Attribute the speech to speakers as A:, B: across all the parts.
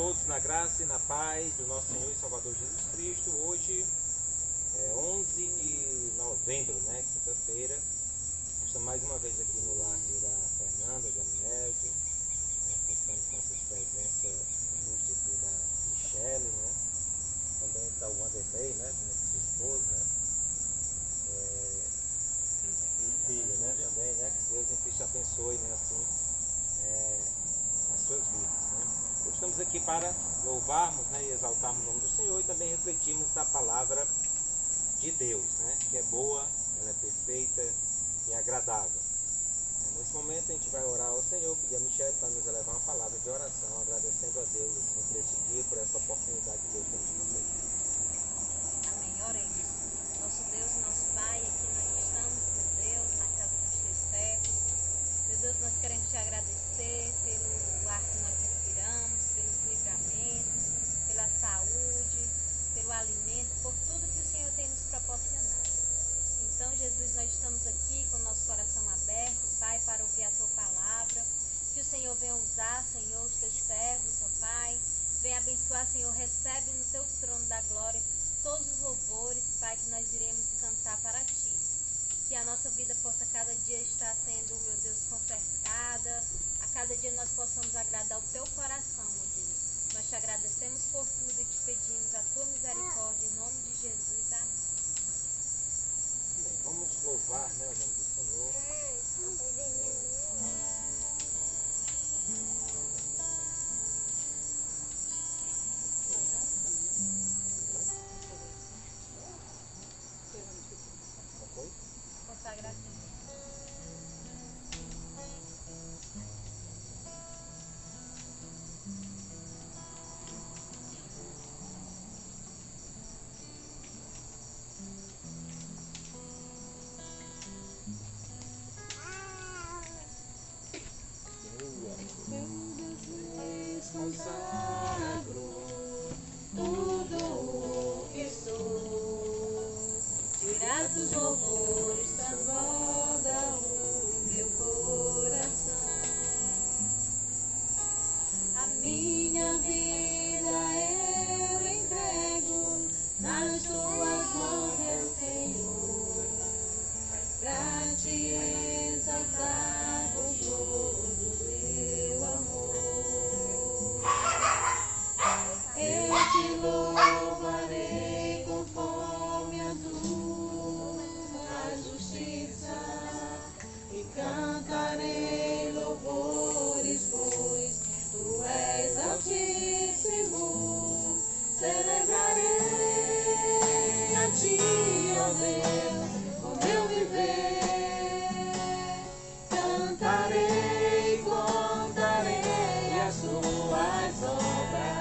A: todos na graça e na paz do nosso Senhor e Salvador Jesus Cristo. Hoje é 11 de novembro, né? Quinta-feira. Nós estamos mais uma vez aqui no lar da Fernanda, da Amnésio, né? Contando com essas presenças ilustres aqui da Michele, né? Também está o Wanderlei, né? Sua esposa, né? Filha, né? Também, né? Que Deus em Cristo abençoe, né? Assim, as suas vidas, né? Hoje estamos aqui para louvarmos, né? E exaltarmos o nome do Senhor e também refletirmos na palavra de Deus, né? Que é boa, ela é perfeita e agradável. Nesse momento a gente vai orar ao Senhor, pedir a Michelle para nos elevar uma palavra de oração, agradecendo a Deus assim, por esse dia, por essa oportunidade que Deus tem nos concedido.
B: Amém. Oremos. Nosso Deus e nosso Pai, aqui nós estamos, meu Deus, na casa dos teus servos. Meu Deus, nós queremos te agradecer pelo ar que nós respiramos, pelos livramentos, pela saúde, pelo alimento, por tudo que o Senhor tem nos proporcionado. Então, Jesus, nós estamos aqui com o nosso coração aberto, Pai, para ouvir a tua palavra. Que o Senhor venha usar, Senhor, os teus servos, ó Pai. Venha abençoar, Senhor, recebe no teu trono da glória todos os louvores, Pai, que nós iremos cantar para ti. Que a nossa vida possa cada dia estar sendo, meu Deus, consertada. A cada dia nós possamos agradar o teu coração, ó Deus. Nós te agradecemos por tudo e te pedimos a tua misericórdia em nome de Jesus. Amém.
A: Bem, vamos louvar, né, o nome do Senhor.
B: Consagração.
C: Consagro tudo o que sou, de gratos louvores transborda o meu coração. A minha vida eu entrego nas tuas mãos, meu Senhor, pra te exaltar com todo o teu amor. Eu te louvarei conforme a tua justiça e cantarei louvores, pois tu és altíssimo. Celebrarei a ti, ó Deus, com meu viver. Cantarei, contarei as tuas obras.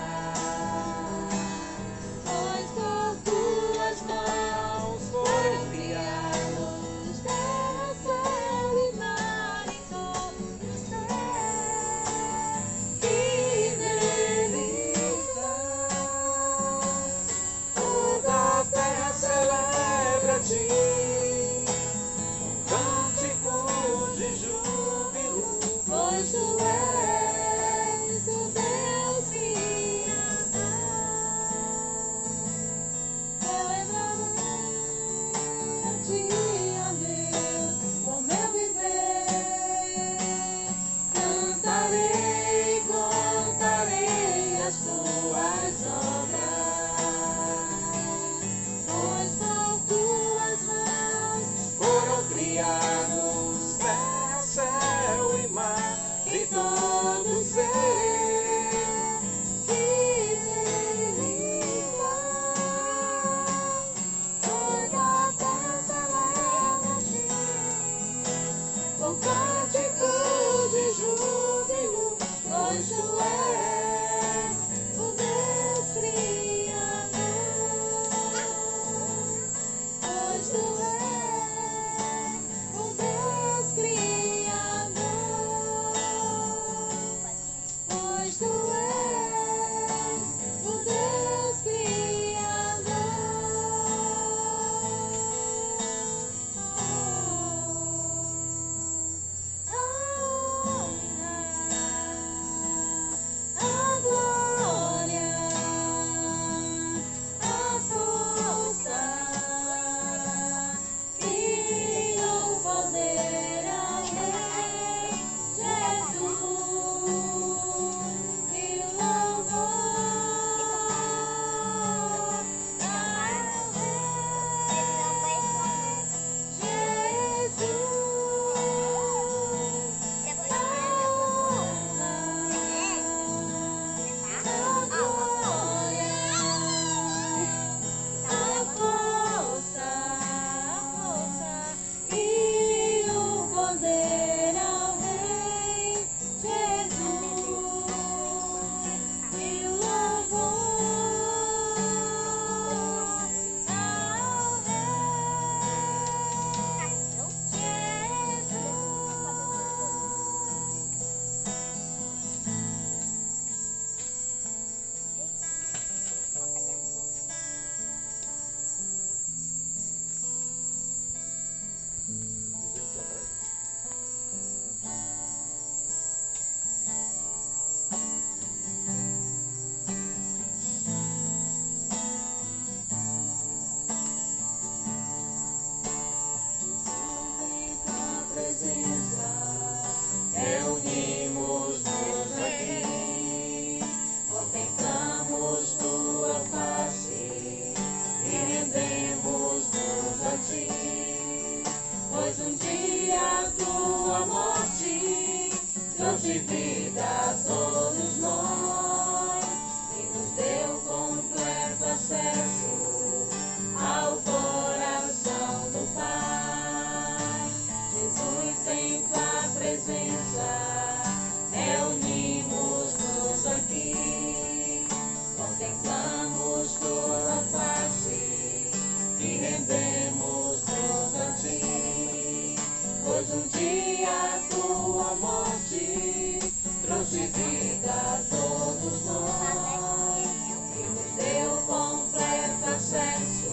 C: buscamos tua face e rendemos-nos a ti, pois um dia tua morte trouxe vida a todos nós e nos deu completo acesso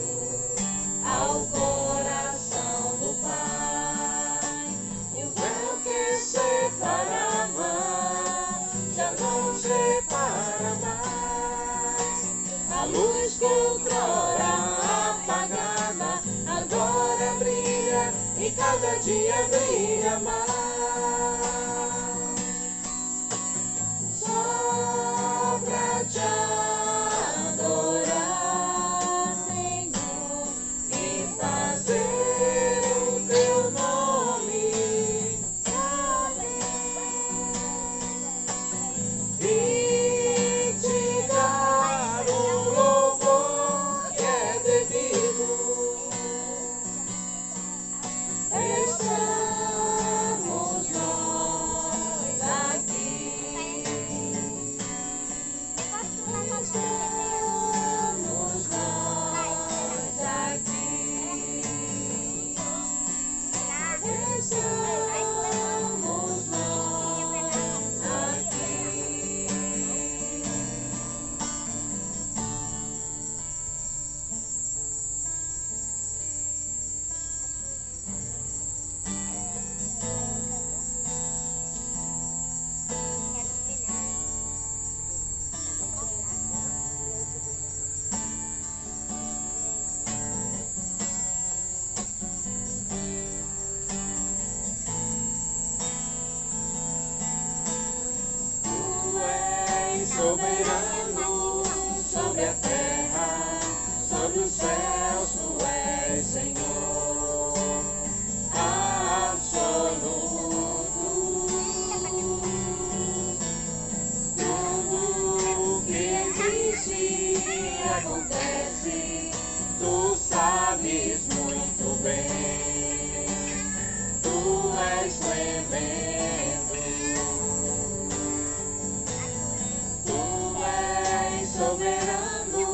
C: ao coração do Pai. E o véu que separava já não separa mais. A luz que outrora apagada agora brilha e cada dia brilha mais. Só pra te adorar, Senhor, e fazer o teu nome e te dar o louvor que é devido. Estamos nós aqui. Estamos nós aqui. Estamos nós Tu és soberano sobre a terra, sobre os céus, tu és Senhor absoluto. Tudo que existe e acontece, tu sabes muito bem. Tu és tremendo. Tu és soberano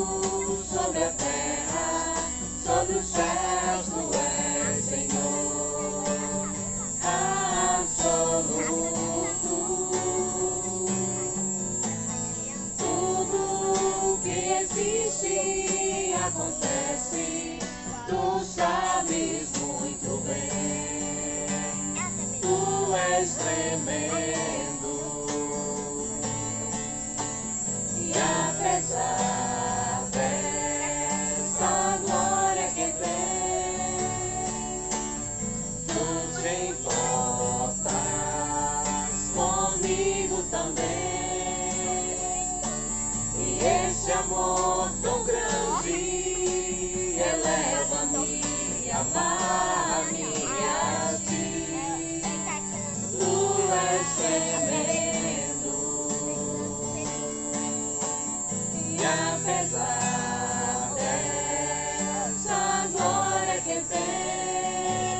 C: sobre a terra, sobre os céus, tu és Senhor absoluto. Tudo que existe e acontece, tu sabes muito bem. Tu és tremendo. E apesar dessa glória que tem, tu te importas comigo também. E esse amor tão grande eleva-me a amar-me a ti. Tu és tremendo. E apesar dessa glória que tem,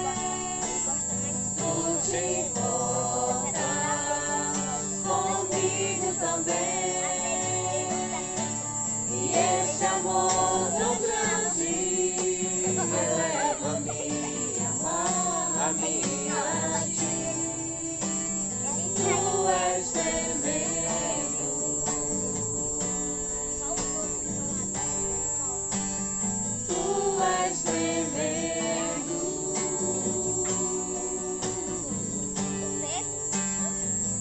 C: tu te importas comigo também. E esse amor tão grande eleva-me a amar-me a ti. Tu és tremendo. Tu és tremendo.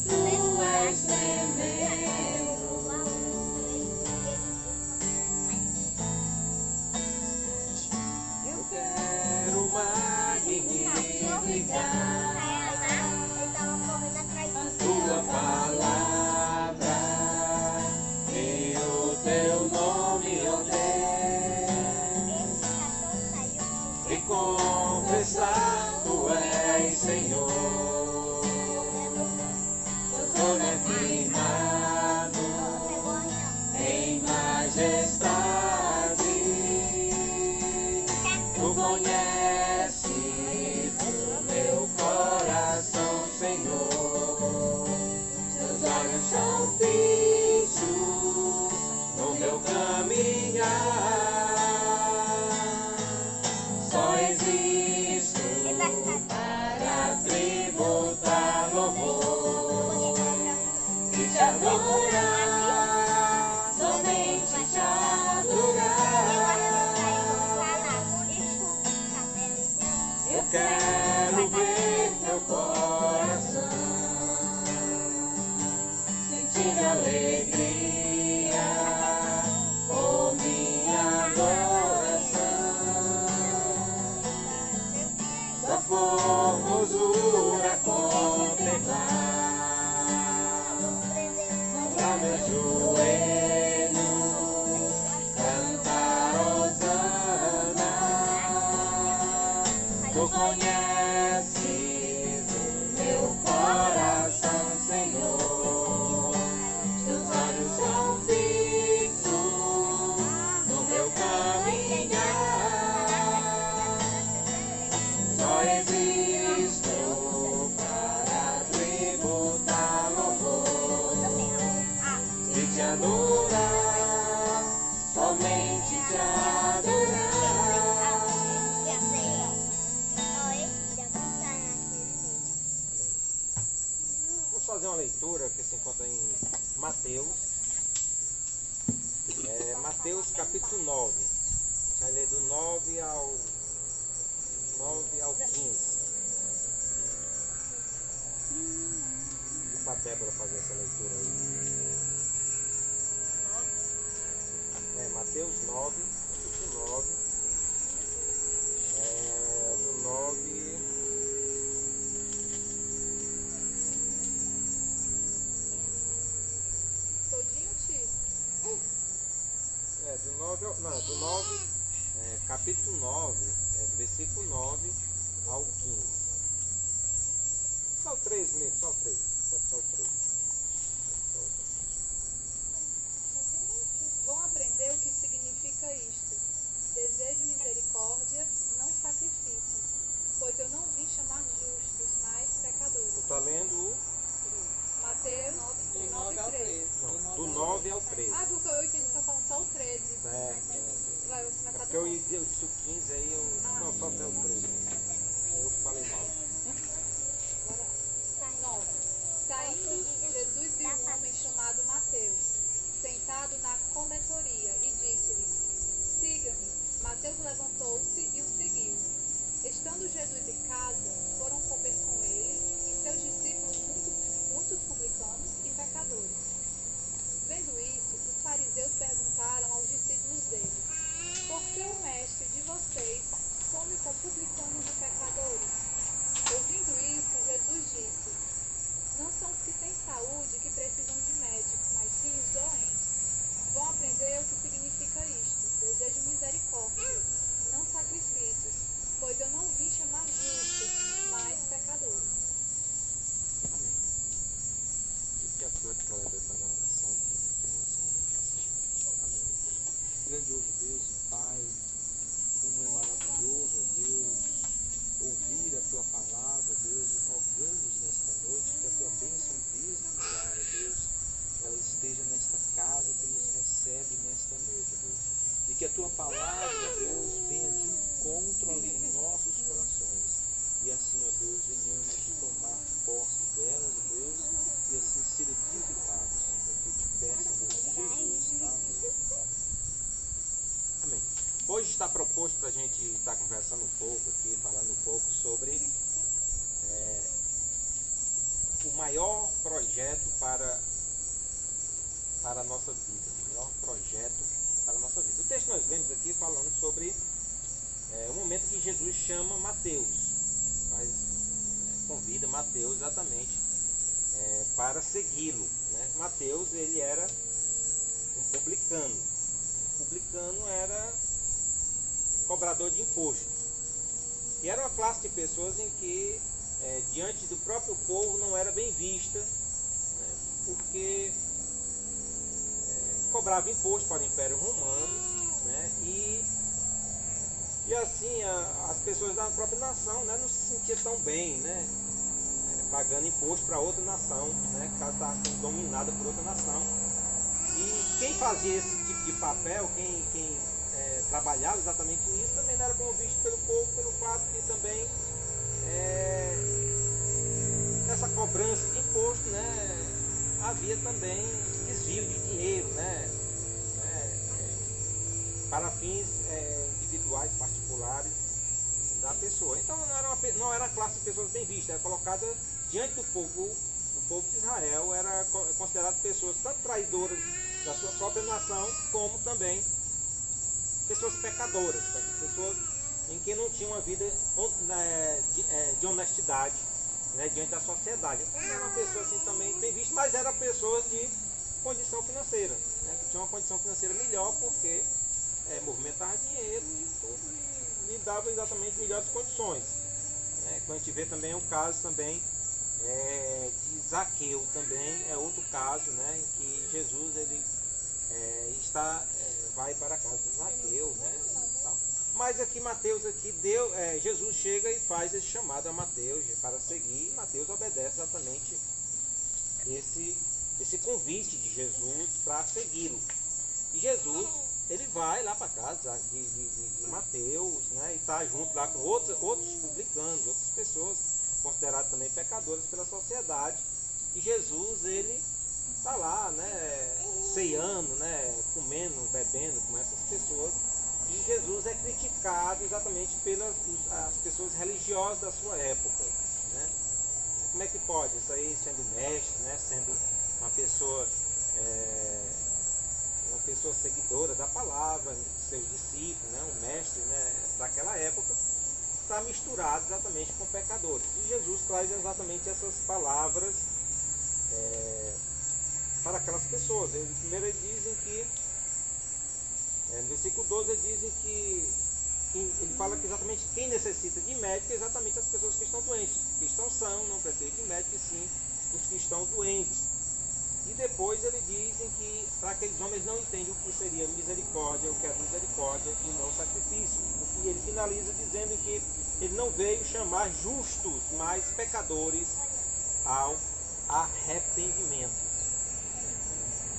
C: Tu és tremendo. Eu quero magnificar a tua palavra e o teu nome, ó Deus, e confessar tu és Senhor. Eu sou firmado em majestade. Tu conheces o meu coração, Senhor. Seus olhos são fixos no meu caminho. Tu conheces o meu coração, Senhor. Teus olhos são fixos no meu caminhar. Só existo para tributar louvor e te adorar, somente te adorar.
A: Vamos fazer uma leitura que se encontra em Mateus. Mateus capítulo 9. A gente vai ler do 9 ao 15. E para a Débora fazer essa leitura aí. Mateus 9, capítulo 9. Do 9.
D: Todinho, tio?
A: Do 9 ao, não, do 9, capítulo 9, do versículo 9 ao 15. Só o 3 mesmo, só o 3. Pode só o 3.
D: Vão aprender o que significa isto. Desejo misericórdia, não sacrifícios, pois eu não vim chamar justos, mas pecadores.
A: Tu está lendo o?
D: Mateus
E: Do 9 ao 13.
A: Não, do 9 ao 13.
D: Ah, porque eu entendi só falando só o 13. Vai, eu vou começar
A: Porque
D: do 9.
A: eu disse o 15, aí eu. Não, só até o 13. Aí eu falei mal.
D: Bora lá. 9. Saindo, Jesus viu um homem chamado Mateus, sentado na coletoria, e disse-lhe: Siga-me. Mateus levantou-se e o seguiu. Estando Jesus em casa, foram comer com ele e seus discípulos muitos publicanos e pecadores. Vendo isso, os fariseus perguntaram aos discípulos dele: Por que o mestre de vocês come com publicanos e pecadores? Ouvindo isso, Jesus disse: Não são os que têm saúde que precisam de médico, mas sim os doentes. Vão aprender o que significa isto. Desejo misericórdia, não sacrifícios, pois eu não vim chamar justos, mas pecadores.
A: Amém. E que a tua Cléber fazer uma oração aqui em relação à meditação. Amém.
E: Grandioso Deus e Pai, como é maravilhoso, ó Deus, ouvir a Tua palavra, Deus, e rogamos nesta noite que a Tua bênção desde o lugar, ó Deus, ela esteja nesta casa que nos recebe nesta noite, ó Deus. E que a Tua palavra, ó Deus, venha de encontro aos nossos corações. E assim, ó Deus, venhamos tomar posse delas, ó Deus, e assim ser edificados. É o que eu te peço em nome de Jesus. Amém.
A: Amém. Hoje está proposto para a gente estar conversando um pouco aqui, falando um pouco sobre o maior projeto para a nossa vida. O maior projeto para a nossa vida. O texto que nós lemos aqui falando sobre o momento que Jesus chama Mateus. Convida Mateus exatamente para segui-lo. Né? Mateus, ele era um publicano. O publicano era cobrador de imposto. E era uma classe de pessoas em que, diante do próprio povo, não era bem vista, né, porque cobrava imposto para o Império Romano, né, e assim as pessoas da própria nação, né, não se sentiam tão bem, né, pagando imposto para outra nação, né, caso estava sendo dominada por outra nação. E quem fazia esse tipo de papel, quem trabalhava exatamente nisso, também não era bom visto pelo povo, pelo fato que também nessa cobrança de imposto, né, havia também desvio de dinheiro, né, para fins individuais, particulares da pessoa. Então não era uma classe de pessoas bem vista, era colocada diante do povo. O povo de Israel era considerado pessoas tanto traidoras da sua própria nação, como também pessoas pecadoras, pessoas em que não tinham uma vida de honestidade, né, diante da sociedade. Então não era uma pessoa assim também bem vista, mas era pessoas de condição financeira, né, que tinham uma condição financeira melhor porque movimentava dinheiro e tudo, e lhe dava exatamente melhores condições. Quando a gente vê também o caso também de Zaqueu, também é outro caso, né, em que Jesus ele vai para a casa de Zaqueu, né, e tal. Mas aqui Mateus, Jesus chega e faz esse chamado a Mateus para seguir, e Mateus obedece exatamente esse convite de Jesus para segui-lo. E Jesus, ele vai lá para a casa de Mateus, né, e está junto lá com outros publicanos, outras pessoas consideradas também pecadoras pela sociedade. E Jesus, ele está lá, né, ceando, né, comendo, bebendo com essas pessoas. E Jesus é criticado exatamente pelas as pessoas religiosas da sua época, né? Como é que pode? Isso aí sendo mestre, né, sendo uma pessoa seguidora da palavra, de seus discípulos, né, um mestre, né, daquela época, está misturado exatamente com pecadores. E Jesus traz exatamente essas palavras para aquelas pessoas. Primeiro eles dizem que, no versículo 12, eles dizem que ele fala que exatamente quem necessita de médico é exatamente as pessoas que estão doentes. Que estão sãos, não precisam de médico, e sim os que estão doentes. E depois eles dizem que para aqueles homens não entendem o que seria misericórdia, o que é misericórdia e não sacrifício. E ele finaliza dizendo que ele não veio chamar justos, mas pecadores ao arrependimento.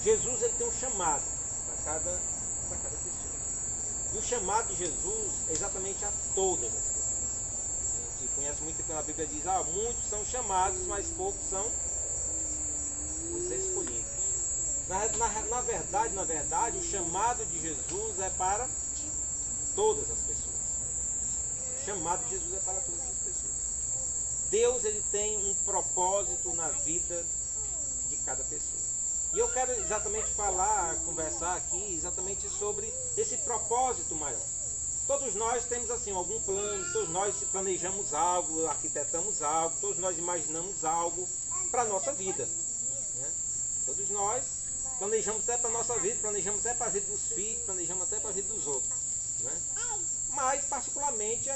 A: Jesus ele tem um chamado para cada pessoa. E o chamado de Jesus é exatamente a todas as pessoas. A gente conhece muito quando a Bíblia diz, muitos são chamados, mas poucos são os escolhidos. Na verdade, o chamado de Jesus é para todas as pessoas. O chamado de Jesus é para todas as pessoas. Deus ele tem um propósito na vida de cada pessoa. E eu quero exatamente conversar aqui exatamente sobre esse propósito maior. Todos nós temos assim algum plano, todos nós planejamos algo, arquitetamos algo, todos nós imaginamos algo para a nossa vida. Né? Todos nós planejamos até para a nossa vida, planejamos até para a vida dos filhos, planejamos até para a vida dos outros. Né? Mas, particularmente,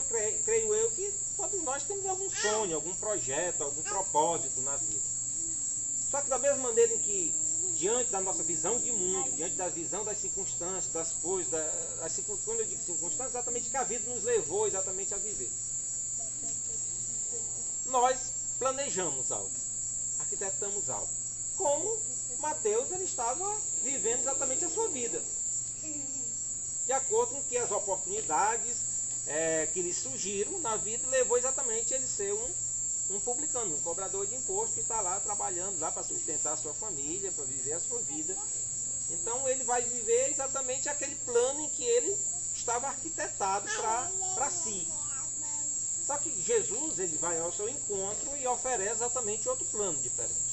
A: creio eu que todos nós temos algum sonho, algum projeto, algum propósito na vida. Só que da mesma maneira em que, diante da nossa visão de mundo, diante da visão das circunstâncias, das coisas, quando eu digo circunstâncias, exatamente que a vida nos levou exatamente a viver. Nós planejamos algo, arquitetamos algo. Como Mateus ele estava vivendo exatamente a sua vida. De acordo com que as oportunidades que lhe surgiram na vida levou exatamente ele ser um publicano, um cobrador de imposto que está lá trabalhando lá para sustentar a sua família, para viver a sua vida. Então ele vai viver exatamente aquele plano em que ele estava arquitetado para si. Só que Jesus ele vai ao seu encontro e oferece exatamente outro plano diferente.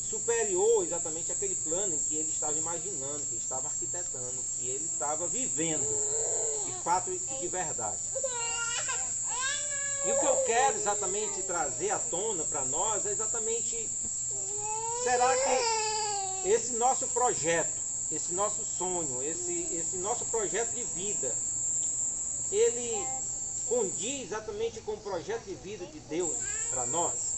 A: Superior exatamente àquele plano em que ele estava imaginando, que ele estava arquitetando, que ele estava vivendo de fato e de verdade. E o que eu quero exatamente trazer à tona para nós é exatamente, será que esse nosso projeto, esse nosso sonho, esse nosso projeto de vida, ele condiz exatamente com o projeto de vida de Deus para nós?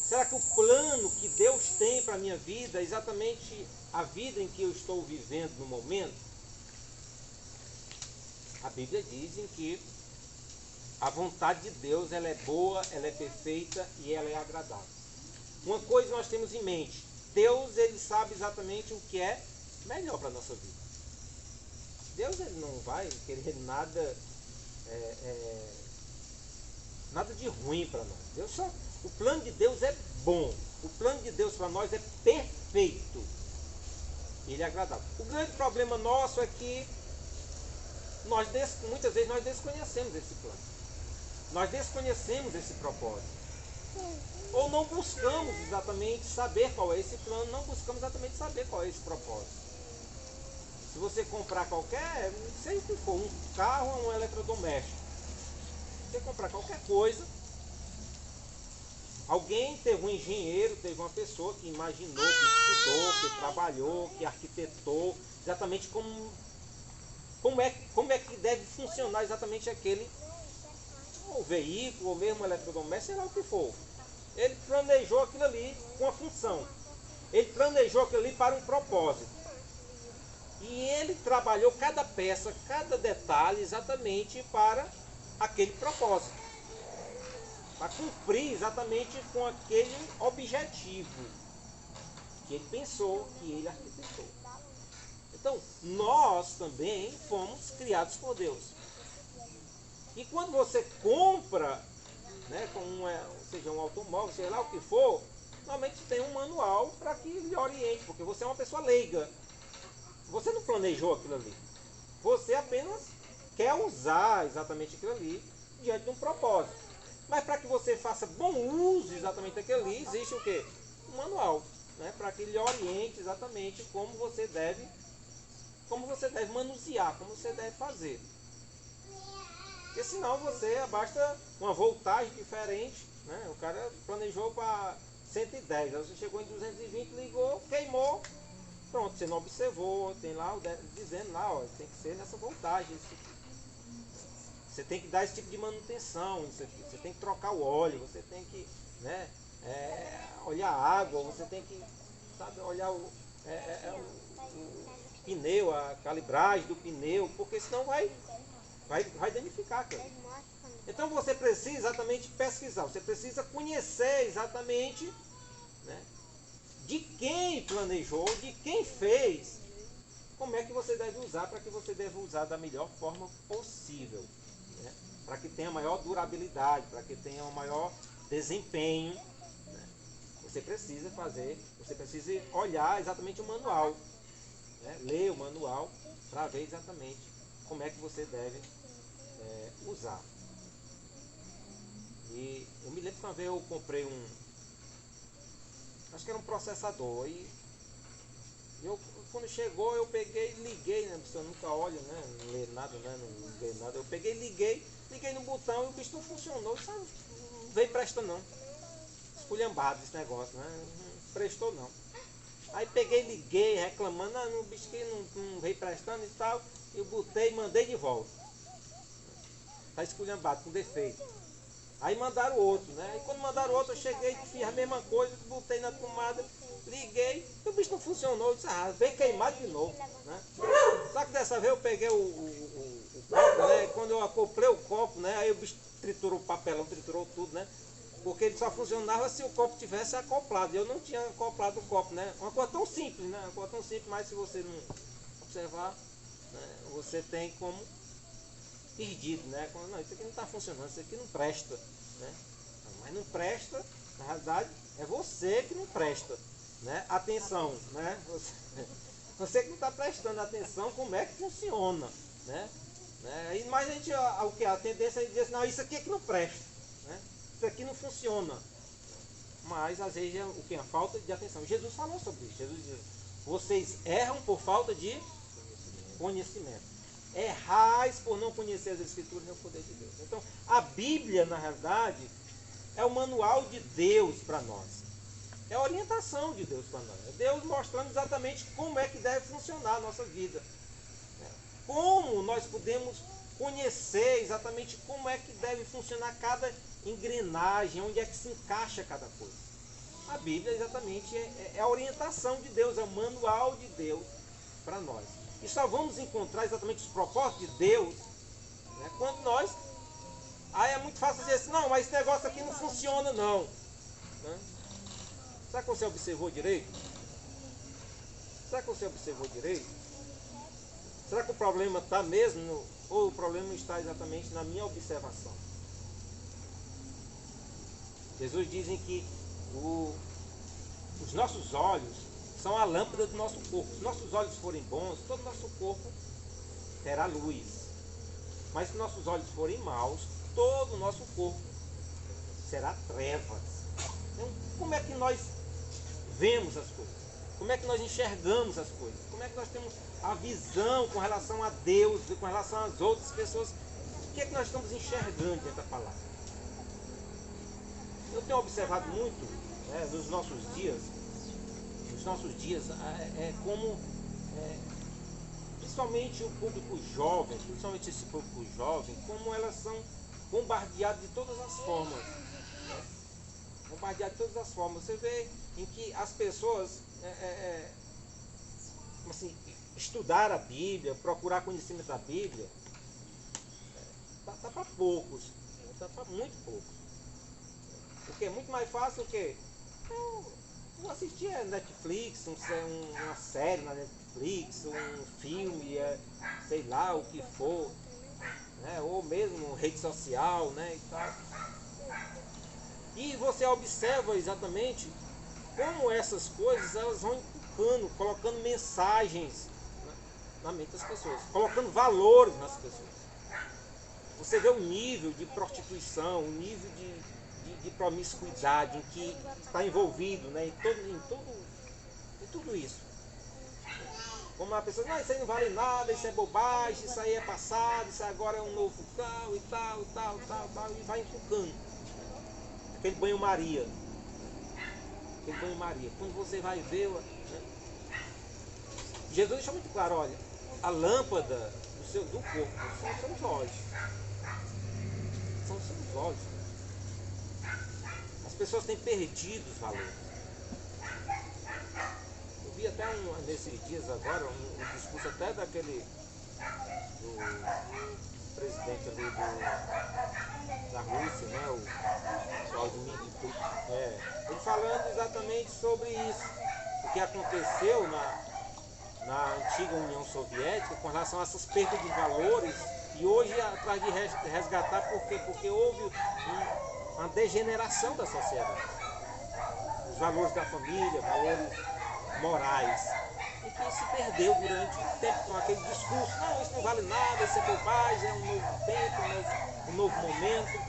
A: Será que o plano que Deus tem para a minha vida é exatamente a vida em que eu estou vivendo no momento? A Bíblia diz em que a vontade de Deus ela é boa, ela é perfeita e ela é agradável. Uma coisa nós temos em mente, Deus ele sabe exatamente o que é melhor para a nossa vida. Deus ele não vai querer nada de ruim para nós. O plano de Deus é bom. O plano de Deus para nós é perfeito. Ele é agradável. O grande problema nosso é que muitas vezes nós desconhecemos esse plano. Nós desconhecemos esse propósito. Ou não buscamos exatamente saber qual é esse plano, não buscamos exatamente saber qual é esse propósito. Se você comprar qualquer, não sei o que for, um carro ou um eletrodoméstico, você comprar qualquer coisa, alguém teve um engenheiro, teve uma pessoa que imaginou, que estudou, que trabalhou, que arquitetou, exatamente como é que deve funcionar exatamente aquele ou veículo, ou mesmo eletrodoméstico, sei lá o que for. Ele planejou aquilo ali com a função. Ele planejou aquilo ali para um propósito. E ele trabalhou cada peça, cada detalhe exatamente para aquele propósito. Para cumprir exatamente com aquele objetivo que ele pensou, que ele arquitetou. Então, nós também fomos criados por Deus. E quando você compra, né, seja um automóvel, seja lá o que for, normalmente tem um manual para que lhe oriente, porque você é uma pessoa leiga. Você não planejou aquilo ali. Você apenas quer usar exatamente aquilo ali diante de um propósito. Mas para que você faça bom uso exatamente daquilo ali, existe o quê? Um manual, né, para que lhe oriente exatamente como você deve manusear, como você deve fazer. Porque senão você basta uma voltagem diferente, né? O cara planejou para 110, aí você chegou em 220, ligou, queimou, pronto, você não observou, tem lá dizendo lá, ó, tem que ser nessa voltagem. Você tem que dar esse tipo de manutenção, você tem que trocar o óleo, você tem que, né, olhar a água, você tem que, sabe, olhar o pneu, a calibragem do pneu, porque senão vai danificar, cara. Então você precisa exatamente pesquisar, você precisa conhecer exatamente, né, de quem planejou, de quem fez, como é que você deve usar, para que você deve usar da melhor forma possível, né, para que tenha maior durabilidade, para que tenha um maior desempenho, né. Você precisa olhar exatamente o manual, né, ler o manual para ver exatamente como é que você deve usar. E eu me lembro que uma vez eu comprei acho que era um processador, e quando chegou eu peguei e liguei, né, você nunca olha, né, não lê nada, né, não lê nada, eu peguei e liguei no botão e o bicho não funcionou, sabe, não veio prestando não, esculhambado esse negócio, né, não prestou não. Aí peguei, liguei, reclamando, o bicho que não veio prestando e tal, eu botei e mandei de volta. Está esculhambado, com defeito. Aí mandaram outro, né? E quando mandaram outro, eu cheguei, fiz a mesma coisa, botei na tomada, liguei, e o bicho não funcionou. Eu disse, veio queimado de novo, né? Só que dessa vez eu peguei o copo, né? Quando eu acoplei o copo, né? Aí o bicho triturou o papelão, triturou tudo, né? Porque ele só funcionava se o copo tivesse acoplado. Eu não tinha acoplado o copo, né? Uma coisa tão simples, né? Uma coisa tão simples, mas se você não observar, né, você tem como perdido, né? Não, isso aqui não está funcionando, isso aqui não presta, né? Mas não presta, na realidade, é você que não presta, né? Atenção, né? Você que não está prestando atenção como é que funciona, né? Mas a gente, a tendência é dizer assim, não, isso aqui é que não presta, né? Isso aqui não funciona. Mas às vezes é o que? A falta de atenção. Jesus falou sobre isso. Jesus diz, vocês erram por falta de conhecimento. Errais por não conhecer as Escrituras nem o poder de Deus. Então, a Bíblia, na realidade, é o manual de Deus para nós. É a orientação de Deus para nós. É Deus mostrando exatamente como é que deve funcionar a nossa vida. Como nós podemos conhecer exatamente como é que deve funcionar cada engrenagem, onde é que se encaixa cada coisa. A Bíblia exatamente é a orientação de Deus, é o manual de Deus para nós. E só vamos encontrar exatamente os propósitos de Deus, né, quando nós... Aí é muito fácil dizer assim, não, mas esse negócio aqui não funciona não. Né? Será que você observou direito? Será que você observou direito? Será que o problema está mesmo, ou o problema está exatamente na minha observação? Jesus diz que os nossos olhos são a lâmpada do nosso corpo. Se nossos olhos forem bons, todo o nosso corpo terá luz. Mas se nossos olhos forem maus, todo o nosso corpo será trevas. Então, como é que nós vemos as coisas? Como é que nós enxergamos as coisas? Como é que nós temos a visão com relação a Deus e com relação às outras pessoas? O que é que nós estamos enxergando dentro da palavra? Eu tenho observado muito, né, nos nossos dias, como principalmente o público jovem, principalmente esse público jovem, como elas são bombardeado de todas as formas. Né? Bombardeado de todas as formas. Você vê em que as pessoas assim, estudar a Bíblia, procurar conhecimento da Bíblia, tá para poucos, tá para muito poucos. Porque é muito mais fácil o quê? Eu assistir a Netflix, uma série na Netflix, um filme, sei lá o que for, né? Ou mesmo rede social, né? E tal. E você observa exatamente como essas coisas elas vão inculcando, colocando mensagens na mente das pessoas, colocando valores nas pessoas. Você vê o nível de prostituição, o nível de promiscuidade em que está envolvido, né, em tudo isso. Como a pessoa, não, isso aí não vale nada, isso é bobagem, isso aí é passado, isso agora é um novo tal, e tal, e vai inculcando. Aquele banho-maria. Aquele banho-maria. Quando você vai ver, né, Jesus deixou muito claro, olha, a lâmpada do corpo são os seus olhos. São os seus olhos. As pessoas têm perdido os valores. Eu vi até nesses dias agora um discurso até daquele do presidente ali da Rússia, né, o Vladimir Putin, ele falando exatamente sobre isso, o que aconteceu na antiga União Soviética com relação a essas perdas de valores, e hoje atrás de resgatar porque houve uma degeneração da sociedade, os valores da família, valores morais, e que se perdeu durante o tempo com aquele discurso, não, isso não vale nada, isso é bobagem, é um novo tempo, um novo momento.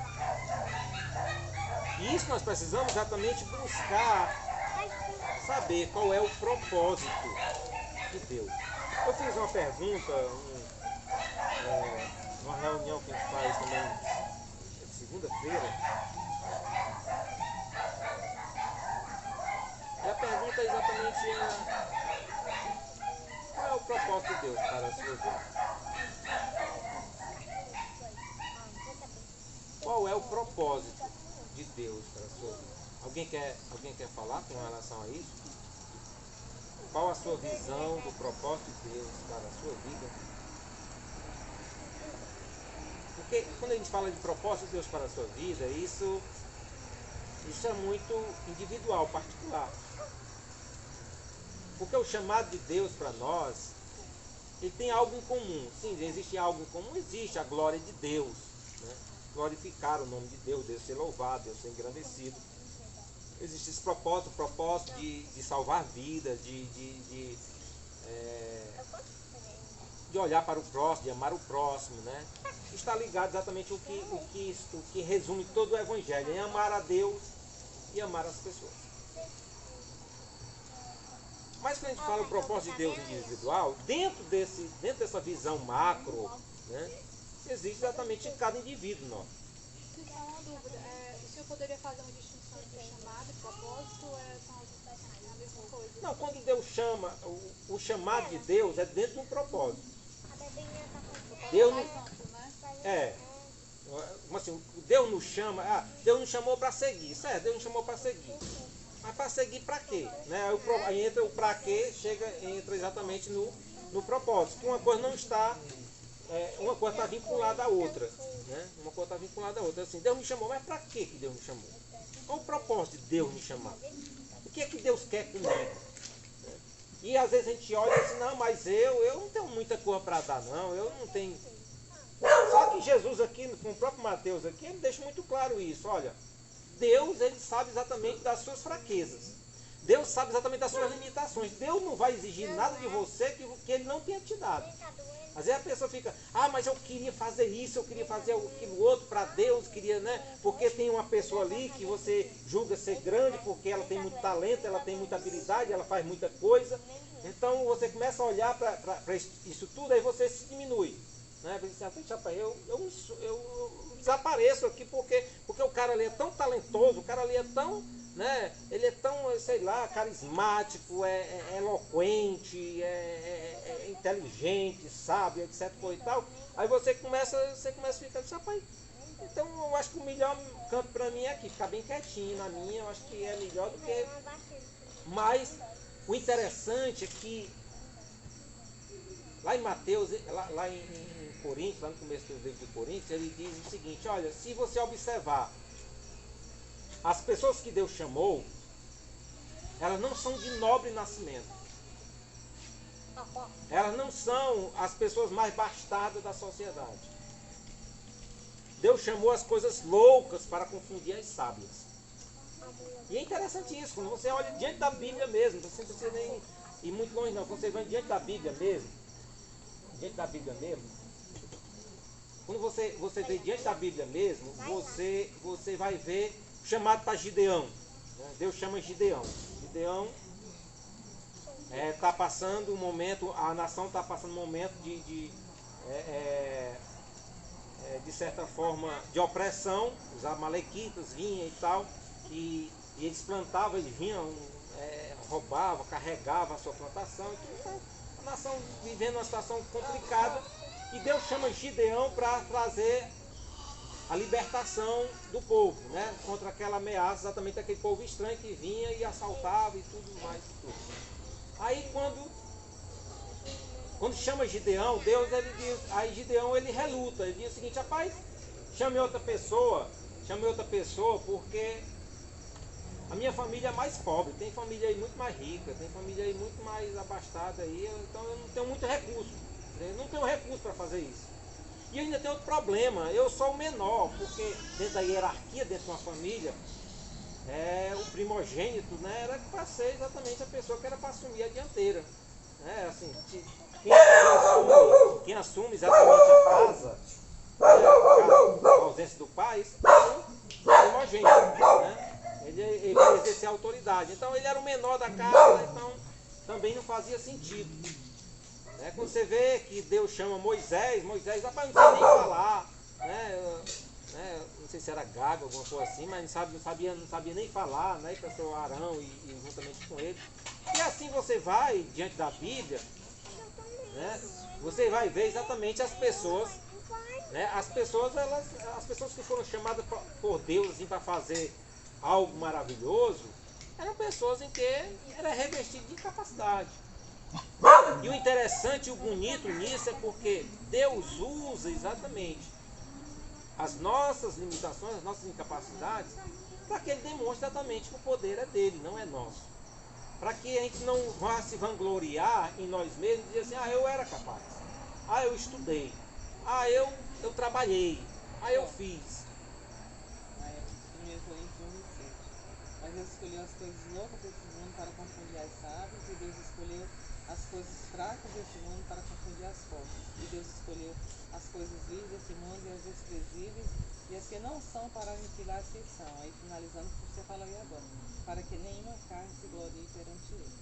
A: E isso nós precisamos exatamente buscar saber qual é o propósito de Deus. Eu fiz uma pergunta, numa reunião que a gente faz também segunda-feira. E a pergunta é exatamente qual é o propósito de Deus para a sua vida? Qual é o propósito de Deus para a sua vida? Alguém quer falar com relação a isso? Qual a sua visão do propósito de Deus para a sua vida? Porque quando a gente fala de propósito de Deus para a sua vida, isso é muito individual, particular. Porque o chamado de Deus para nós, ele tem algo em comum. Sim, existe algo em comum, existe a glória de Deus, né? Glorificar o nome de Deus, Deus ser louvado, Deus ser engrandecido. Existe esse propósito de salvar vidas, de olhar para o próximo, de amar o próximo, né? Está ligado exatamente o que resume todo o Evangelho, é amar a Deus e amar as pessoas. Mas quando a gente fala o propósito de Deus individual, dentro dessa visão macro, né, existe exatamente em cada indivíduo nosso.
D: Só uma dúvida, o senhor poderia fazer uma distinção entre chamado e propósito, ou são a mesma coisa?
A: Não, quando Deus chama, o chamado de Deus é dentro de um propósito. Deus não, assim, Deus nos chama, Deus nos chamou para seguir, certo? Deus nos chamou para seguir. Mas para seguir para quê? Né? Aí entra o para quê, entra exatamente no propósito. Uma coisa não está, uma coisa está vinculada à outra. Né? Uma coisa está vinculada à outra. Assim, Deus me chamou, mas para que Deus me chamou? Qual o propósito de Deus me chamar? O que é que Deus quer comigo? E às vezes a gente olha e diz, não, mas eu não tenho muita coisa para dar, não, eu não tenho. Só que Jesus aqui, com o próprio Mateus aqui, ele deixa muito claro isso, olha. Deus, ele sabe exatamente das suas fraquezas. Deus sabe exatamente das suas limitações. Deus não vai exigir nada de você que ele não tenha te dado. Às vezes a pessoa fica, mas eu queria fazer isso, eu queria fazer aquilo outro para Deus, queria, né? Porque tem uma pessoa ali que você julga ser grande, porque ela tem muito talento, ela tem muita habilidade, ela faz muita coisa. Então você começa a olhar para isso tudo, aí você se diminui. Né? Eu desapareço aqui porque o cara ali é tão talentoso, o cara ali é tão, né? Ele é tão, sei lá, carismático, é eloquente, é inteligente, sábio, etc. E tal. Aí você começa a ficar, rapaz, Então eu acho que o melhor canto para mim é aqui, ficar bem quietinho na minha, eu acho que é melhor do que... Mas o interessante é que lá em Mateus, lá em Coríntios, lá no começo do livro de Coríntios, ele diz o seguinte: olha, se você observar as pessoas que Deus chamou, elas não são de nobre nascimento. Elas não são as pessoas mais bastadas da sociedade. Deus chamou as coisas loucas para confundir as sábias. E é interessante isso, quando você olha diante da Bíblia mesmo, você não precisa nem ir muito longe não, quando você vai diante da Bíblia mesmo, quando você vê diante da Bíblia mesmo, você vai ver chamado para Gideão. Né? Deus chama Gideão. Gideão está passando um momento, a nação está passando um momento de certa forma, de opressão. Os amalequitas vinham e tal, e eles plantavam, eles vinham, roubavam, carregavam a sua plantação, então, a nação vivendo uma situação complicada, e Deus chama Gideão para trazer a libertação do povo, né? Contra aquela ameaça, exatamente aquele povo estranho que vinha e assaltava e tudo mais. Aí quando chama Gideão, Deus, ele diz, aí Gideão ele reluta, ele diz o seguinte: rapaz, chame outra pessoa, porque a minha família é mais pobre, tem família aí muito mais rica, tem família aí muito mais abastada aí, então eu não tenho muito recurso, eu não tenho recurso para fazer isso. E ainda tem outro problema, eu sou o menor, porque dentro da hierarquia, dentro de uma família, o primogênito, né, era para ser exatamente a pessoa que era para assumir a dianteira. Assim, quem assume exatamente a casa, a ausência do pai, é o primogênito, né? Ele vai exercer a autoridade. Então ele era o menor da casa, então também não fazia sentido. Quando você vê que Deus chama Moisés, rapaz, não sei nem falar, não sei se era gago, alguma coisa assim, mas não sabia nem falar, né? Que o Arão e juntamente com ele. E assim você vai diante da Bíblia, né? Você vai ver exatamente as pessoas, né? As pessoas que foram chamadas por Deus assim, para fazer algo maravilhoso, eram pessoas em que era revestido de capacidade. E o interessante e o bonito nisso é porque Deus usa exatamente as nossas limitações, as nossas incapacidades, para que Ele demonstre exatamente que o poder é dele, não é nosso. Para que a gente não vá se vangloriar em nós mesmos e dizer assim: eu era capaz, eu estudei, eu trabalhei, eu fiz.
F: Mas Deus escolheu as coisas loucas desse mundo para confundir as sábias, e Deus escolheu as coisas fracas desse mundo para confundir as fortes. E Deus escolheu as coisas vivas desse mundo e as desprezíveis, e as que não são, para aniquilar as que são. Aí finalizando o que você falou aí agora, para que nenhuma carne se glorie perante ele.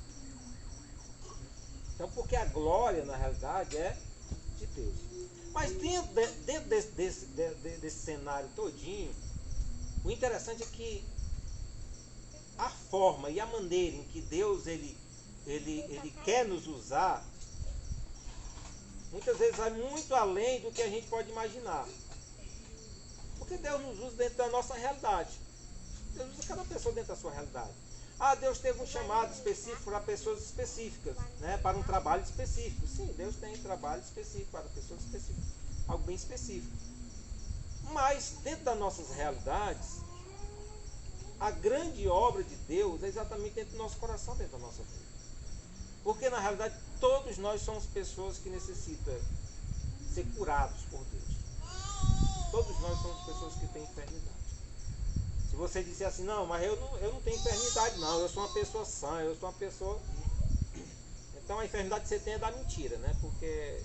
A: Então, porque a glória, na realidade, é de Deus. Mas dentro desse cenário todinho, o interessante é que a forma e a maneira em que Deus ele quer nos usar, muitas vezes vai muito além do que a gente pode imaginar. Porque Deus nos usa dentro da nossa realidade. Deus usa cada pessoa dentro da sua realidade. Deus teve um chamado específico para pessoas específicas, né? Para um trabalho específico. Sim, Deus tem trabalho específico para pessoas específicas, algo bem específico. Mas dentro das nossas realidades, a grande obra de Deus é exatamente dentro do nosso coração, dentro da nossa vida. Porque na realidade todos nós somos pessoas que necessitam ser curados por Deus. Todos nós somos pessoas que têm enfermidade. Se você disser assim: não, mas eu não tenho enfermidade não, eu sou uma pessoa sã, eu sou uma pessoa... Então a enfermidade que você tem é da mentira, né? Porque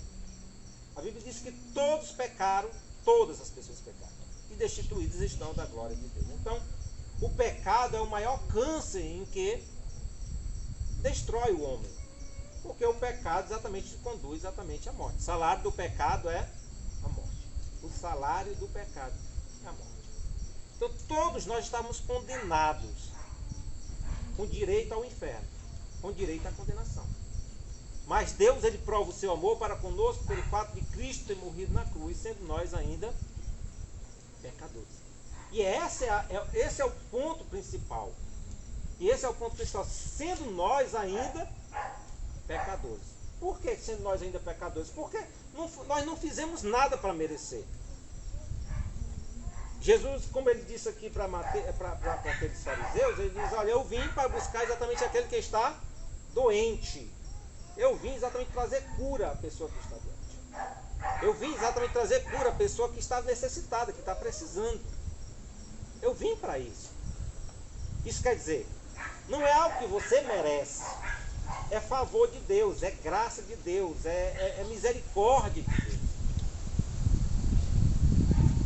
A: a Bíblia diz que todos pecaram, todas as pessoas pecaram, e destituídos estão da glória de Deus. Então o pecado é o maior câncer em que destrói o homem. Porque o pecado exatamente conduz exatamente à morte. O salário do pecado é a morte. O salário do pecado é a morte. Então todos nós estamos condenados, com direito ao inferno, com direito à condenação. Mas Deus ele prova o seu amor para conosco pelo fato de Cristo ter morrido na cruz, sendo nós ainda Pecadores. E esse é o ponto principal. E esse é o ponto principal. Sendo nós ainda pecadores. Por que sendo nós ainda pecadores? Porque nós não fizemos nada para merecer. Jesus, como ele disse aqui para aqueles fariseus, ele diz, olha, eu vim para buscar exatamente aquele que está doente. Eu vim exatamente trazer cura à pessoa que está doente. Eu vim exatamente trazer cura à pessoa que está necessitada, que está precisando. Eu vim para isso. Isso quer dizer, não é algo que você merece. É favor de Deus, é graça de Deus, é misericórdia de Deus.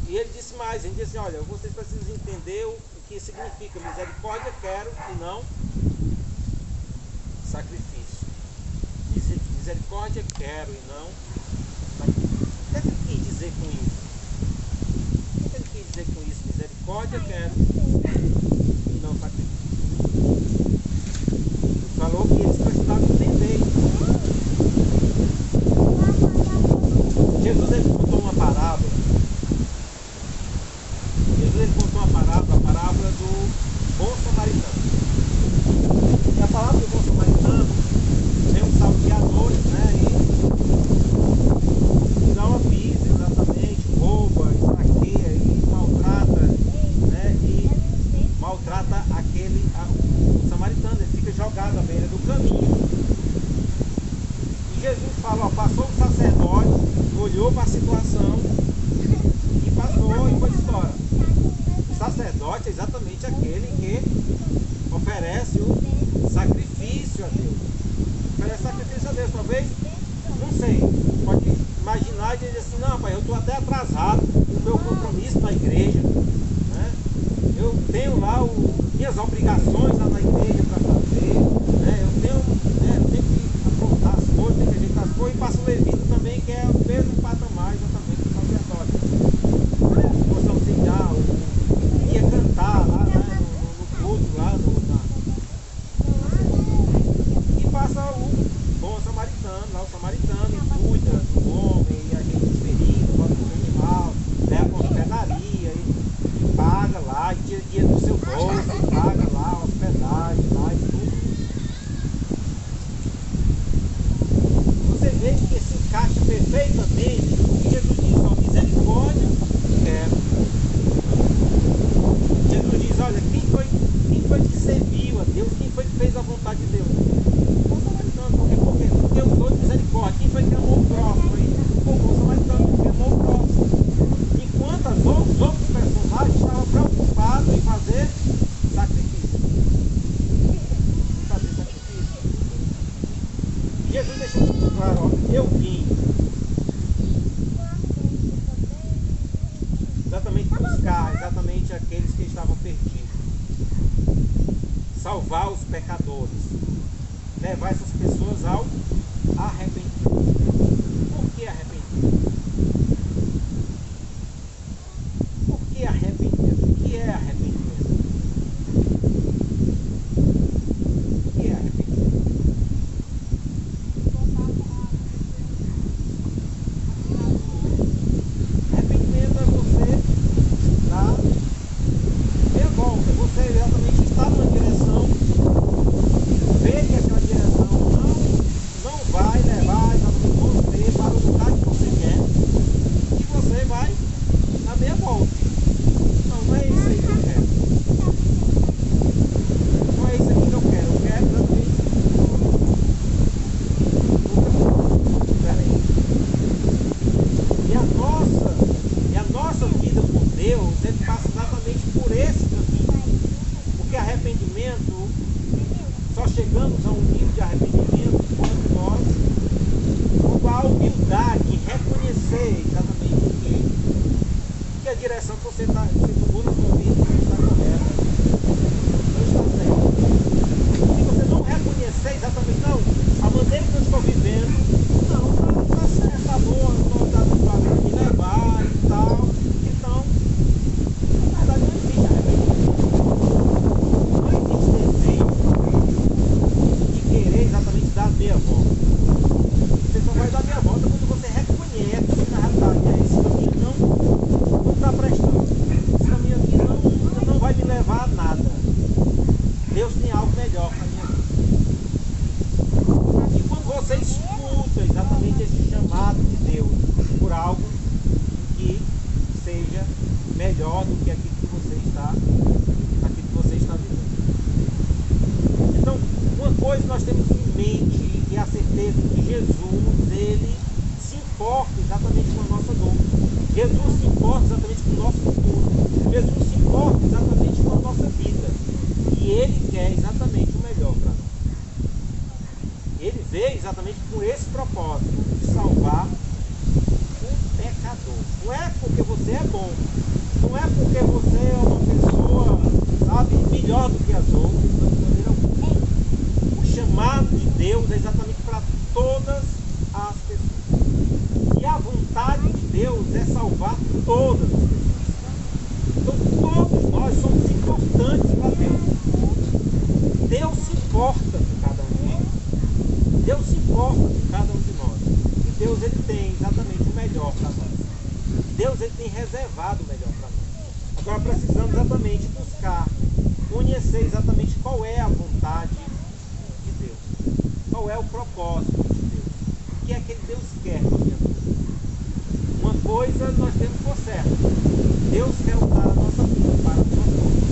A: E ele disse mais, ele disse assim, olha, vocês precisam entender o que significa misericórdia quero e não sacrifício. Misericórdia quero e não sacrifício. O que ele quis dizer com isso? O que ele quis dizer com isso? Misericórdia quero e não sacrifício. Ele falou que eles precisavam entender. Jesus ele contou uma parábola. Ele contou a parábola do bom samaritano. E a palavra do bom samaritano tem um salteadores, né? E não avisa exatamente, rouba, esfaqueia e maltrata, né? E maltrata o samaritano, ele fica jogado à beira do caminho. E Jesus fala, ó, passou um sacerdote, olhou para a situação e passou e foi embora. Sacerdote é exatamente aquele que oferece o sacrifício a Deus. Oferece sacrifício a Deus. Talvez, não sei, pode imaginar e dizer assim, não, pai, eu estou até atrasado no meu compromisso na igreja, né? Eu tenho lá minhas obrigações lá na igreja para fazer, né? Eu tenho que aprontar as coisas, tenho que ajeitar as coisas, e passa o levita também, que é o mesmo patamar exatamente do sacerdote. Possam citar ia cantar lá, né, no culto, lá e passa o bom samaritano, lá o samaritano cuida do homem, e a gente ferido, bota o animal, leva uma hospedaria e paga lá, e tira dinheiro do seu bolso, e paga lá a hospedagem lá e tudo. Você vê que se encaixa perfeitamente o que Jesus diz, ó, misericórdia, Jesus diz, olha, quem foi que serviu a Deus? Quem foi que fez a vontade de Deus? O samaritano, por quê? Porque eu dou de misericórdia. Quem foi que amou o próximo aí? O samaritano, porque amou o próximo. Enquanto os outros personagens estavam preocupados em fazer sacrifício. Jesus deixou muito claro, ó, eu vim exatamente buscar exatamente aqueles que estavam perdidos, salvar os pecadores, levar essas pessoas ao arrependimento. Por que arrependimento? Por que arrependimento? O que é arrependimento? O que é arrependimento? Arrependimento é você dar meia volta. Você exatamente está numa direção, vê que aquela direção não vai levar exatamente você para o lugar que você quer, e você vai dar meia volta. Não é isso aí que eu quero. Não é isso aqui que eu quero. Eu quero exatamente diferente. E a nossa vida com Deus, ele passa exatamente por esse caminho. Porque arrependimento, só chegamos a um nível de arrependimento quando há humildade em reconhecer exatamente que a direção que você está seguro na sua vida está correta, não está certo. Se você não reconhecer exatamente, não, a maneira que eu estou vivendo, não está certo, tá bom, eu estou dando me levar e tal. Então, na verdade não existe arrependimento. Não existe desejo de querer exatamente dar meia volta. Você só vai dar meia volta quando você reconhece que na realidade esse caminho não está prestando. importa exatamente com a nossa dor. Jesus se importa exatamente com o nosso futuro. Jesus se importa exatamente com a nossa vida. E Ele quer exatamente o melhor para nós. Ele veio exatamente com esse propósito, de salvar o pecador. Não é porque você é bom, não é porque você é uma pessoa, sabe, melhor do que as outras, não, de maneira alguma. O chamado de Deus é exatamente para todas as pessoas. E a vontade de Deus é salvar todas as pessoas. Então todos nós somos importantes para Deus. Deus se importa com cada um de nós. Deus se importa com cada um de nós. E Deus, Ele tem exatamente o melhor para nós. Deus, Ele tem reservado o melhor para nós. Agora precisamos exatamente buscar, conhecer exatamente qual é a vontade de Deus. Qual é o propósito de Deus. O que é que Deus quer com a minha vida? Uma coisa nós temos por certo. Deus quer usar a nossa vida para a sua glória.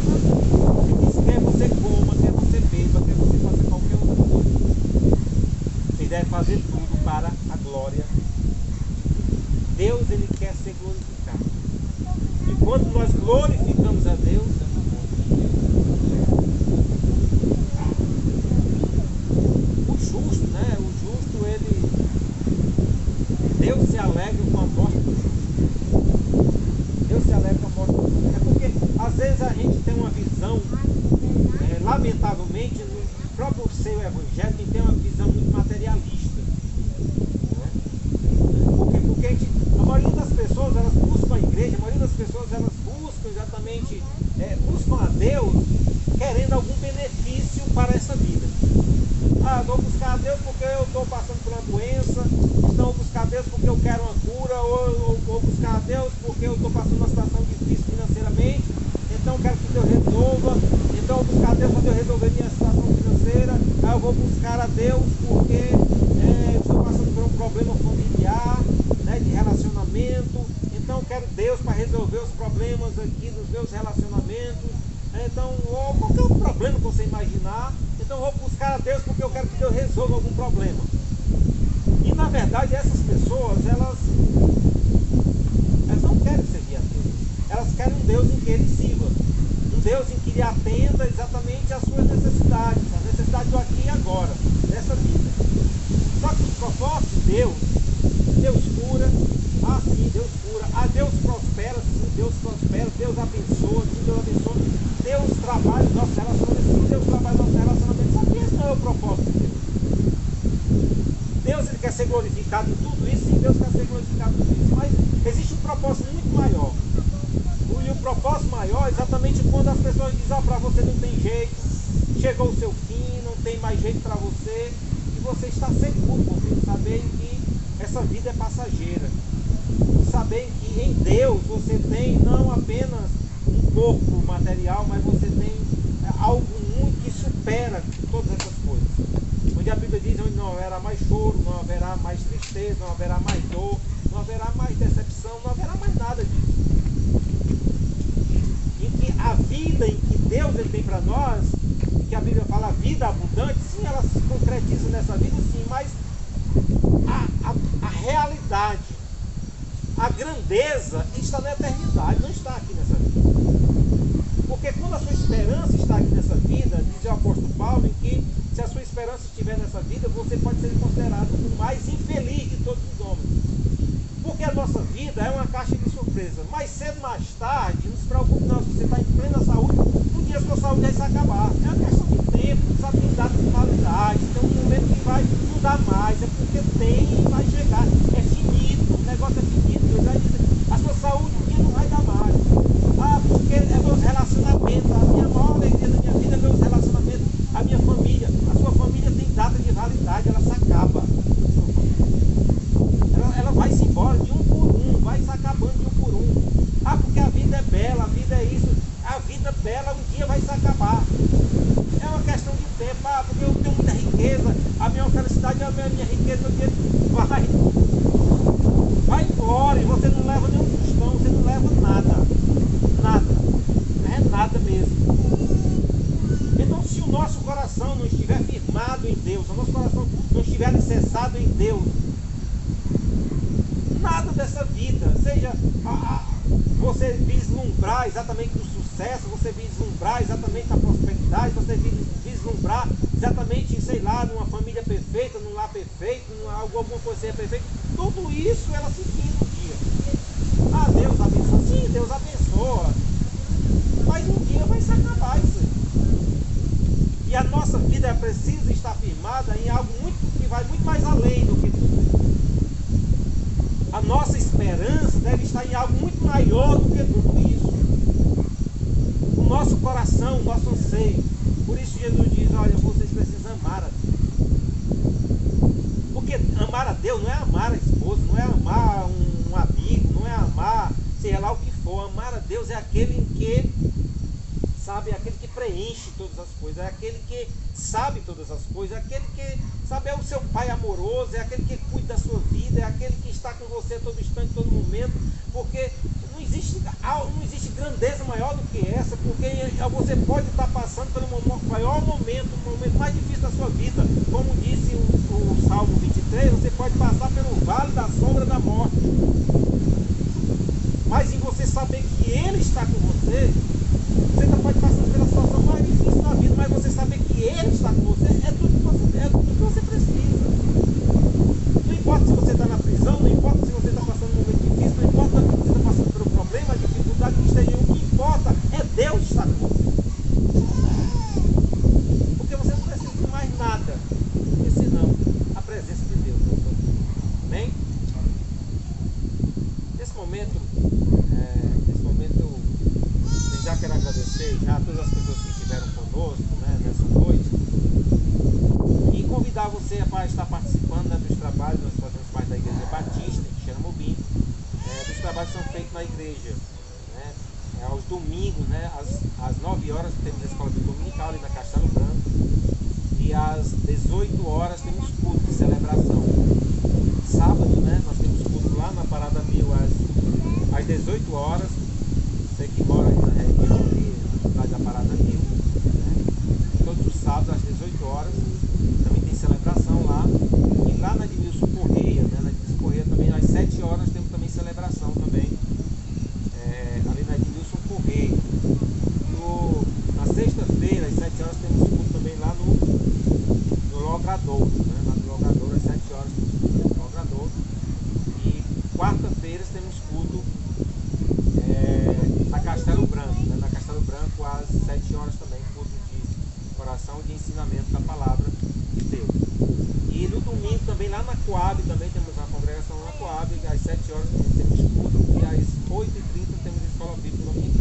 A: Ele diz, quer você coma, quer você beba, quer você faça qualquer outra coisa. Você deve fazer tudo para a glória. Deus, Ele quer ser glorificado. E quando nós glorificamos a Deus, o justo, né? O justo, ele... Deus se alegra com a morte do justo. Deus se alegra com a morte do justo. É porque, às vezes, a gente tem uma visão, lamentavelmente, no próprio seio evangélico, tem uma visão muito materialista. Né? Porque a maioria das pessoas, elas buscam a igreja, a maioria das pessoas, elas buscam exatamente, buscam a Deus, querendo algum benefício para essa vida. Ah, vou buscar a Deus porque eu estou passando por uma doença, então vou buscar a Deus porque eu quero uma cura, ou vou buscar a Deus porque eu estou passando uma situação difícil financeiramente, então eu quero que Deus resolva, então eu vou buscar a Deus para Deus resolver minha situação financeira, aí eu vou buscar a Deus porque eu estou passando por um problema familiar, né, de relacionamento, então eu quero Deus para resolver os problemas aqui dos meus relacionamentos, então, ou qualquer outro problema que você imaginar, então eu vou buscar a Deus porque eu quero que Deus resolva algum problema. E na verdade essas pessoas, elas não querem servir a Deus. Elas querem um Deus em que Ele sirva. Um Deus em que Ele atenda exatamente às suas necessidades, as necessidades do aqui e agora, dessa vida. Só que o propósito de Deus, Deus cura, sim, Deus cura, Deus prospera, sim, Deus prospera, Deus abençoa, sim, Deus abençoa, Deus trabalha os nossos relacionamentos, sim, Deus trabalha os nossos relacionamentos, só que esse não é o propósito de Deus. Deus, Ele quer ser glorificado em tudo isso, sim, Deus quer ser glorificado em tudo isso, mas existe um propósito muito maior. E o propósito maior é exatamente quando as pessoas dizem, para você não tem jeito, chegou o seu fim, não tem mais jeito para você, e você está seguro com Deus, sabendo que essa vida é passageira. Saber que em Deus você tem não apenas um corpo material, mas você tem algo muito que supera todas essas coisas. Onde a Bíblia diz onde não haverá mais choro, não haverá mais tristeza, não haverá mais dor, não haverá mais decepção, não haverá mais nada disso. Em que a vida em que Deus Ele tem para nós, que a Bíblia fala vida abundante, sim, ela se concretiza nessa vida, sim, mas a realidade, a grandeza está na eternidade, não está aqui nessa vida. Porque quando a sua esperança está aqui nessa vida, diz o apóstolo Paulo, em que se a sua esperança estiver nessa vida, você pode ser considerado o mais infeliz de todos os homens. Porque a nossa vida é uma caixa de surpresa. Mais cedo, mais tarde, não se preocupe não, se você está em plena saúde, um dia a sua saúde vai se acabar. É uma questão de tempo, sabe, tem data de validade, tem um momento que vai não dar mais, é porque tem e vai chegar. É finito, o negócio é finito. Ele vai dizer, a sua saúde um dia não vai dar mais. Porque é meus relacionamentos, a minha maior alegria da minha vida é meus relacionamentos, a minha família. A sua família tem data de validade, ela se acaba. Ela vai se embora de um por um, vai se acabando de um por um. Porque a vida é bela, a vida é isso. A vida bela um dia vai se acabar. É uma questão de tempo. Porque eu tenho muita riqueza, a minha felicidade, a minha riqueza, meu dinheiro vai embora e você não leva nenhum tostão, você não leva nada. Nada. Não é nada mesmo. Então, se o nosso coração não estiver firmado em Deus, se o nosso coração não estiver alicerçado em Deus, nada dessa vida, seja você vislumbrar exatamente o sucesso, você vislumbrar exatamente a prosperidade, você vislumbrar exatamente, sei lá, numa família perfeita, num lar perfeito, alguma coisa perfeita, tudo isso ela se fim um dia. Ah, Deus abençoa, sim, Deus abençoa, mas um dia vai se acabar isso aí. E a nossa vida precisa estar firmada em algo que vai muito mais além do que tudo isso. A nossa esperança deve estar em algo muito maior do que tudo isso. O nosso coração, o nosso anseio. Por isso Jesus diz, olha, vocês precisam amar a Deus. Porque amar a Deus não é amar a esposa, não é amar um amigo, não é amar, seja lá o que for. Amar a Deus é aquele em que, sabe, é aquele que preenche todas as coisas, é aquele que sabe todas as coisas, é aquele que, sabe, é o seu pai amoroso, é aquele que cuida da sua vida, é aquele que está com você a todo instante, todo momento, porque não existe grandeza maior do que essa, porque você pode estar passando pelo maior momento, o momento mais difícil da sua vida, como disse o Salmo 23, você pode passar pelo vale da sombra da morte, mas em você saber que Ele está com você, você ainda pode passar pela situação mais difícil da vida, mas você saber que Ele está com você é tudo que você precisa. Não importa se você está na prisão, não importa se você está passando um momento difícil, não importa se você está passando pelo problema, a dificuldade que esteja, o que importa é Deus estar com você. Porque você não precisa de mais nada, porque senão a presença de Deus. Amém? Nesse momento eu já quero agradecer já a todas as pessoas que estiveram conosco, né, nessa noite, e convidar você para estar participando, né, dos trabalhos. Nós fazemos parte da Igreja Batista de Xeramobim. Os trabalhos são feitos na igreja, né, aos domingos, né, às 9 horas temos a escola dominical ali na Castelo Branco, e às 18 horas temos culto de celebração. Sábado, né, nós temos culto lá na Parada 1000 às 18 horas. Você que mora aí na região ali, na cidade da Parada 1000, né? Todos os sábados às 18 horas também tem celebração lá. E lá na Edmilson Correia, né? Na Edmilson Correia também às 7 horas temos também celebração também, ali na Edmilson Correia. Na sexta-feira às 7 horas temos culto também lá no Logrador, né? Lá no Logrador às 7 horas temos culto no Logrador. E quarta-feira temos culto na Castelo Branco, né? Na Castelo Branco às 7 horas também, culto de oração e de ensinamento da palavra de Deus. E no domingo também lá na Coab, também temos uma congregação na Coab, às 7 horas temos culto, e às 8h30 temos a escola bíblica dominical.